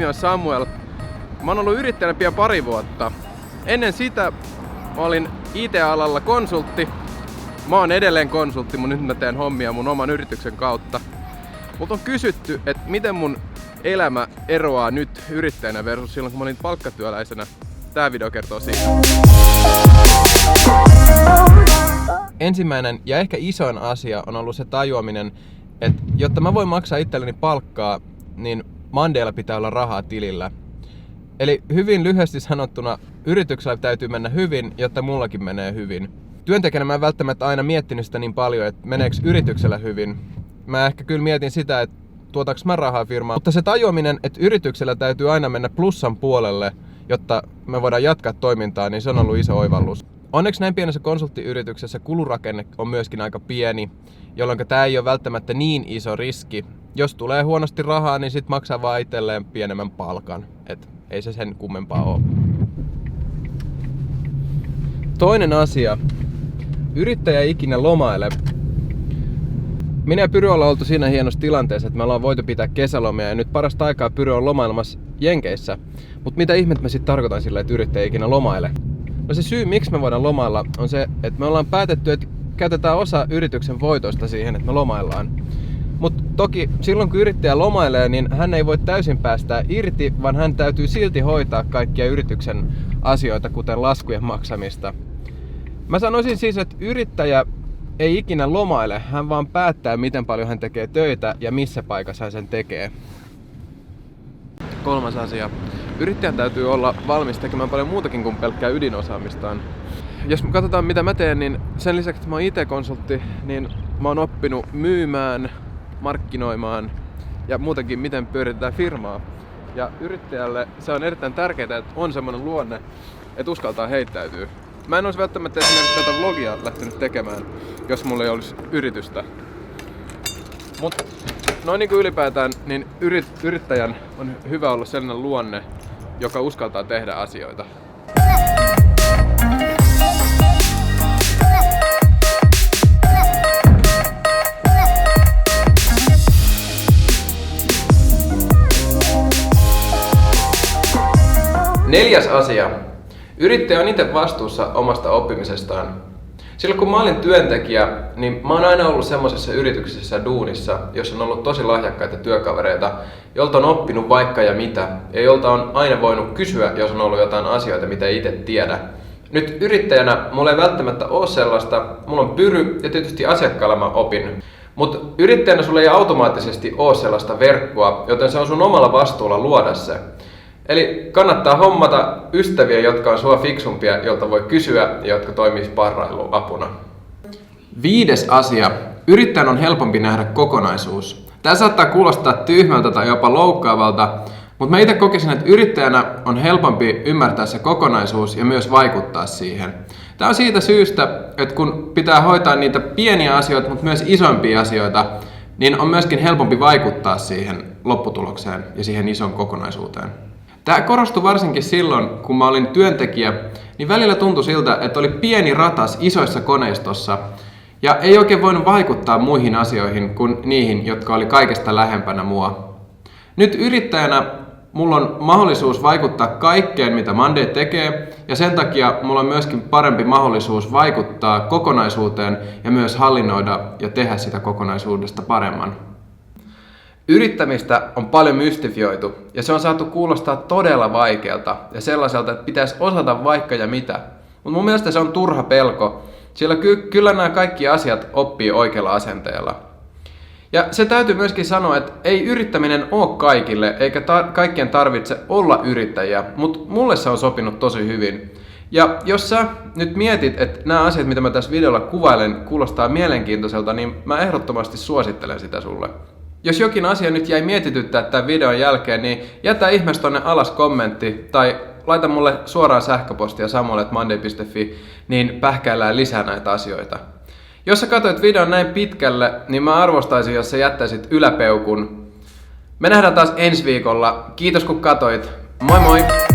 nimi on Samuel. Mä oon ollut yrittäjänä pian 2 vuotta. Ennen sitä mä olin IT-alalla konsultti. Mä oon edelleen konsultti, mutta nyt mä teen hommia mun oman yrityksen kautta. Mut on kysytty, että miten mun elämä eroaa nyt yrittäjänä versus silloin, kun mä olin palkkatyöläisenä. Tää video kertoo siitä. Ensimmäinen ja ehkä isoin asia on ollut se tajuaminen, että jotta mä voin maksaa itselleni palkkaa, niin Mondaylla pitää olla rahaa tilillä. Eli hyvin lyhyesti sanottuna, yrityksellä täytyy mennä hyvin, jotta mullakin menee hyvin. Työntekijänä mä en välttämättä aina miettinyt sitä niin paljon, että meneekö yrityksellä hyvin. Mä ehkä kyllä mietin sitä, että tuotaanko mä rahaa firmaan. Mutta se tajuaminen, että yrityksellä täytyy aina mennä plussan puolelle, jotta me voidaan jatkaa toimintaa, niin se on ollut iso oivallus. Onneksi näin pienessä konsulttiyrityksessä kulurakenne on myöskin aika pieni, jolloin tämä ei ole välttämättä niin iso riski. Jos tulee huonosti rahaa, niin sit maksaa vaan itselleen pienemmän palkan. Et ei se sen kummempaa ole. Toinen asia. Yrittäjä ei ikinä lomaile. Minä ja Pyry ollaan oltu siinä hienossa tilanteessa, että me ollaan voitu pitää kesälomia ja nyt parasta aikaa Pyry on lomailemassa Jenkeissä. Mutta mitä ihmettä mä sit tarkoitan sillä, että yrittäjä ei ikinä lomaile? No se syy, miksi me voidaan lomailla, on se, että me ollaan päätetty, että käytetään osa yrityksen voitosta siihen, että me lomaillaan. Mutta toki silloin kun yrittäjä lomailee, niin hän ei voi täysin päästää irti, vaan hän täytyy silti hoitaa kaikkia yrityksen asioita, kuten laskujen maksamista. Mä sanoisin siis, että yrittäjä ei ikinä lomaile, hän vaan päättää, miten paljon hän tekee töitä ja missä paikassa hän sen tekee. 3. asia. Yrittäjän täytyy olla valmis tekemään paljon muutakin kuin pelkkää ydinosaamistaan. Jos me katsotaan mitä mä teen, niin sen lisäksi, että mä oon IT-konsultti, niin mä oon oppinut myymään, markkinoimaan ja muutenkin miten pyöritetään firmaa. Ja yrittäjälle se on erittäin tärkeää, että on semmoinen luonne, että uskaltaa heittäytyä. Mä en olisi välttämättä esimerkiksi tätä vlogia lähtenyt tekemään, jos mulla ei olisi yritystä. Mut noin niin kuin ylipäätään, niin yrittäjän on hyvä olla sellainen luonne, joka uskaltaa tehdä asioita. Neljäs asia. Yrittäjä on itse vastuussa omasta oppimisestaan. Silloin kun mä olin työntekijä, niin mä oon aina ollut semmoisessa yrityksessä ja duunissa, jossa on ollut tosi lahjakkaita työkavereita, jolta on oppinut vaikka ja mitä, ja jolta on aina voinut kysyä, jos on ollut jotain asioita, mitä ei itse tiedä. Nyt yrittäjänä mulla ei välttämättä ole sellaista, mulla on Pyry ja tietysti asiakkaalla mä opin. Mutta yrittäjänä sulla ei automaattisesti ole sellaista verkkoa, joten se on sun omalla vastuulla luoda se. Eli kannattaa hommata ystäviä, jotka on sua fiksumpia, jolta voi kysyä ja jotka toimii sparrailuapuna. 5. asia. Yrittäjän on helpompi nähdä kokonaisuus. Tämä saattaa kuulostaa tyhmältä tai jopa loukkaavalta, mutta mä itse kokisin, että yrittäjänä on helpompi ymmärtää se kokonaisuus ja myös vaikuttaa siihen. Tämä on siitä syystä, että kun pitää hoitaa niitä pieniä asioita, mutta myös isompia asioita, niin on myöskin helpompi vaikuttaa siihen lopputulokseen ja siihen ison kokonaisuuteen. Tämä korostui varsinkin silloin, kun mä olin työntekijä, niin välillä tuntui siltä, että oli pieni ratas isoissa koneistossa ja ei oikein voinut vaikuttaa muihin asioihin kuin niihin, jotka oli kaikesta lähempänä mua. Nyt yrittäjänä mulla on mahdollisuus vaikuttaa kaikkeen, mitä Monday tekee, ja sen takia mulla on myöskin parempi mahdollisuus vaikuttaa kokonaisuuteen ja myös hallinnoida ja tehdä sitä kokonaisuudesta paremman. Yrittämistä on paljon mystifioitu ja se on saatu kuulostaa todella vaikealta ja sellaiselta, että pitäisi osata vaikka ja mitä. Mutta mun mielestä se on turha pelko, sillä kyllä nämä kaikki asiat oppii oikealla asenteella. Ja se täytyy myöskin sanoa, että ei yrittäminen ole kaikille eikä kaikkien tarvitse olla yrittäjiä, mutta mulle se on sopinut tosi hyvin. Ja jos sä nyt mietit, että nämä asiat, mitä mä tässä videolla kuvailen, kuulostaa mielenkiintoiselta, niin mä ehdottomasti suosittelen sitä sulle. Jos jokin asia nyt jäi mietityttää tämän videon jälkeen, niin jätä ihmeessä tonne alas kommentti tai laita mulle suoraan sähköpostia samuel@monday.fi, niin pähkäillään lisää näitä asioita. Jos sä katsoit videon näin pitkälle, niin mä arvostaisin, jos sä jättäisit yläpeukun. Me nähdään taas ensi viikolla. Kiitos kun katsoit. Moi moi!